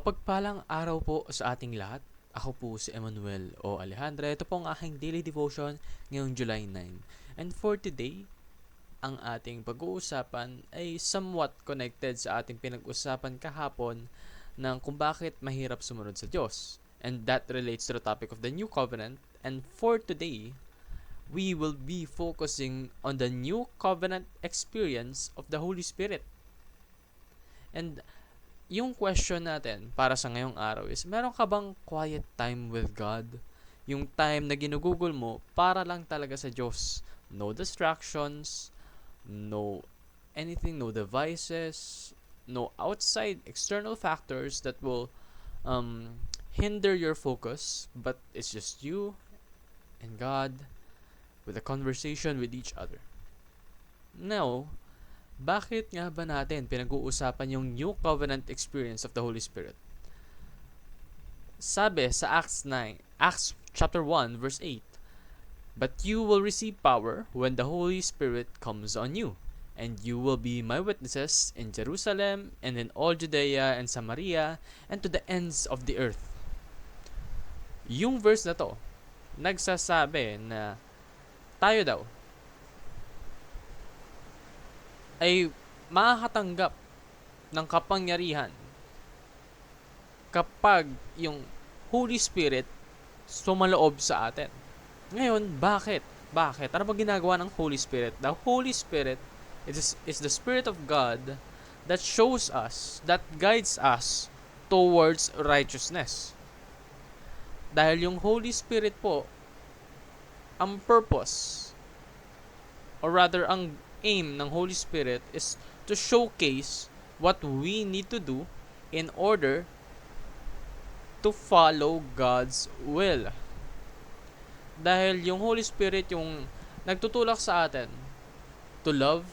Mapagpalang araw po sa ating lahat. Ako po si Emmanuel o Alejandra. Ito po ang aking daily devotion ngayong July 9. And for today, ang ating pag-uusapan ay somewhat connected sa ating pinag-usapan kahapon ng kung bakit mahirap sumunod sa Diyos. And that relates to the topic of the New Covenant. And for today, we will be focusing on the New Covenant experience of the Holy Spirit. And yung question natin para sa ngayong araw is, meron ka bang quiet time with God? Yung time na ginugugol mo para lang talaga sa Diyos. No distractions, no anything, no devices, no outside external factors that will hinder your focus, but it's just you and God with a conversation with each other. Now, bakit nga ba natin pinag-uusapan yung New Covenant experience of the Holy Spirit? Sabi sa Acts chapter 1 verse 8, "But you will receive power when the Holy Spirit comes on you, and you will be my witnesses in Jerusalem and in all Judea and Samaria and to the ends of the earth." Yung verse na to, nagsasabi na tayo daw ay makakatanggap ng kapangyarihan kapag yung Holy Spirit sumaloob sa atin. Ngayon, bakit? Bakit? Ano ba ginagawa ng Holy Spirit? The Holy Spirit is the Spirit of God that shows us, that guides us towards righteousness. Dahil yung Holy Spirit po, ang purpose, or rather ang aim ng Holy Spirit is to showcase what we need to do in order to follow God's will. Dahil yung Holy Spirit yung nagtutulak sa atin to love,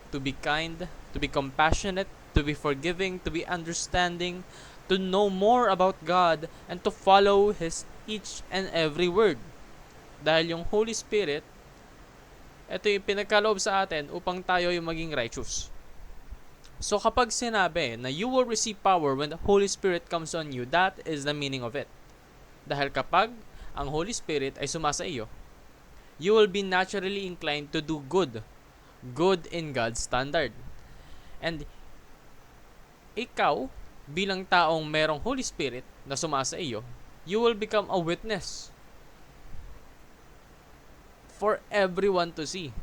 to be kind, to be compassionate, to be forgiving, to be understanding, to know more about God, and to follow His each and every word. Dahil yung Holy Spirit, ito yung pinagkaloob sa atin upang tayo yung maging righteous. So kapag sinabi na you will receive power when the Holy Spirit comes on you, that is the meaning of it. Dahil kapag ang Holy Spirit ay sumasa iyo, you will be naturally inclined to do good. Good in God's standard. And ikaw, bilang taong merong Holy Spirit na sumasa iyo, you will become a witness for everyone to see.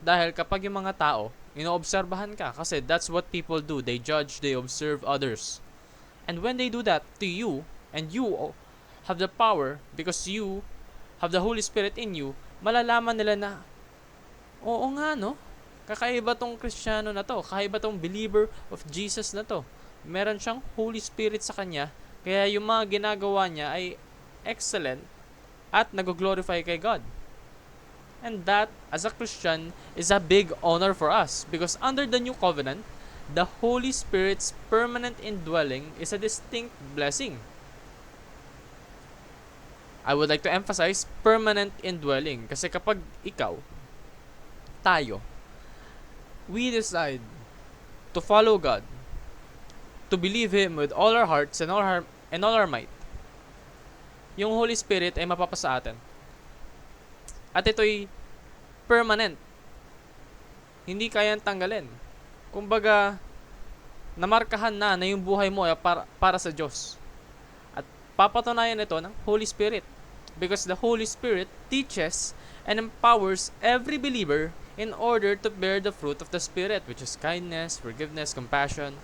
Dahil kapag yung mga tao, inoobserbahan ka, kasi that's what people do. They judge, they observe others. And when they do that to you, and you have the power because you have the Holy Spirit in you, malalaman nila na, oo nga no, kakaiba tong Kristiyano na to, kakaiba tong believer of Jesus na to. Meron siyang Holy Spirit sa kanya, kaya yung mga ginagawa niya ay excellent at nag-glorify kay God. And that, as a Christian, is a big honor for us because under the New Covenant, the Holy Spirit's permanent indwelling is a distinct blessing. I would like to emphasize permanent indwelling kasi kapag tayo, we decide to follow God, to believe Him with all our hearts and all our might, yung Holy Spirit ay mapapasa atin. At ito'y permanent. Hindi kayang tanggalin. Kumbaga, namarkahan na yung buhay mo ay para sa Diyos. At papatunayan ito ng Holy Spirit. Because the Holy Spirit teaches and empowers every believer in order to bear the fruit of the Spirit, which is kindness, forgiveness, compassion,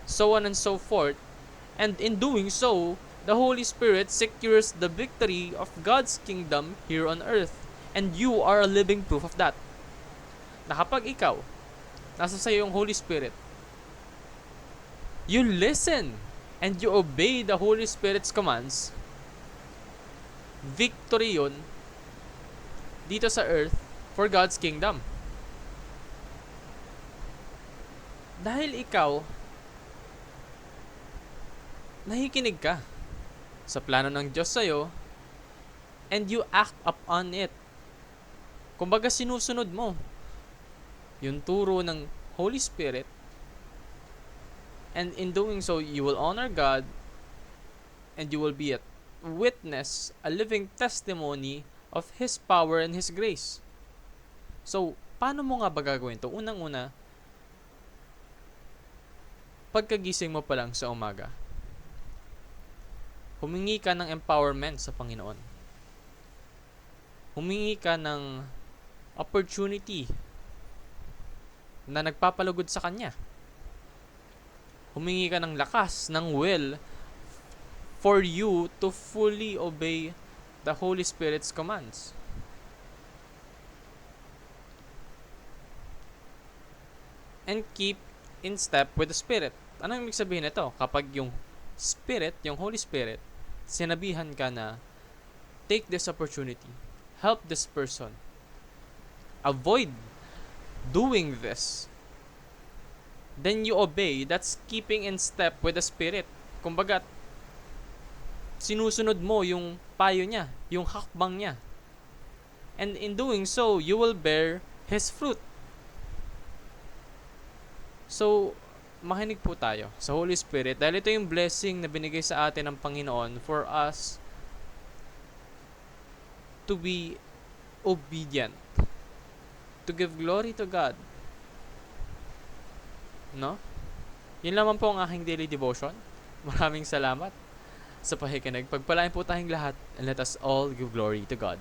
so on and so forth. And in doing so, the Holy Spirit secures the victory of God's kingdom here on earth. And you are a living proof of that. Na kapag ikaw, nasa sayo yung Holy Spirit, you listen and you obey the Holy Spirit's commands, victory yun dito sa earth for God's kingdom. Dahil ikaw, nakikinig ka sa plano ng Diyos sa'yo, and you act upon it. Kumbaga sinusunod mo yung turo ng Holy Spirit, And in doing so, you will honor God and you will be a witness, a living testimony of His power and His grace. So, paano mo nga ba gagawin to? Unang-una, pagkagising mo pa lang sa umaga, humingi ka ng empowerment sa Panginoon. Humingi ka ng opportunity na nagpapalugod sa Kanya. Humingi ka ng lakas, ng will, for you to fully obey the Holy Spirit's commands. And keep in step with the Spirit. Anong ibig sabihin nito? Kapag yung Spirit, yung Holy Spirit, sinabihan ka na, take this opportunity, help this person, avoid doing this, then you obey. That's keeping in step with the Spirit. Kumbaga, sinusunod mo yung payo niya, yung hakbang niya. And in doing so, you will bear His fruit. So, makinig po tayo sa Holy Spirit dahil ito yung blessing na binigay sa atin ng Panginoon for us to be obedient, to give glory to God. No? Yun lamang po ang aking daily devotion. Maraming salamat sa pakikinig. Pagpalain po tayong lahat and let us all give glory to God.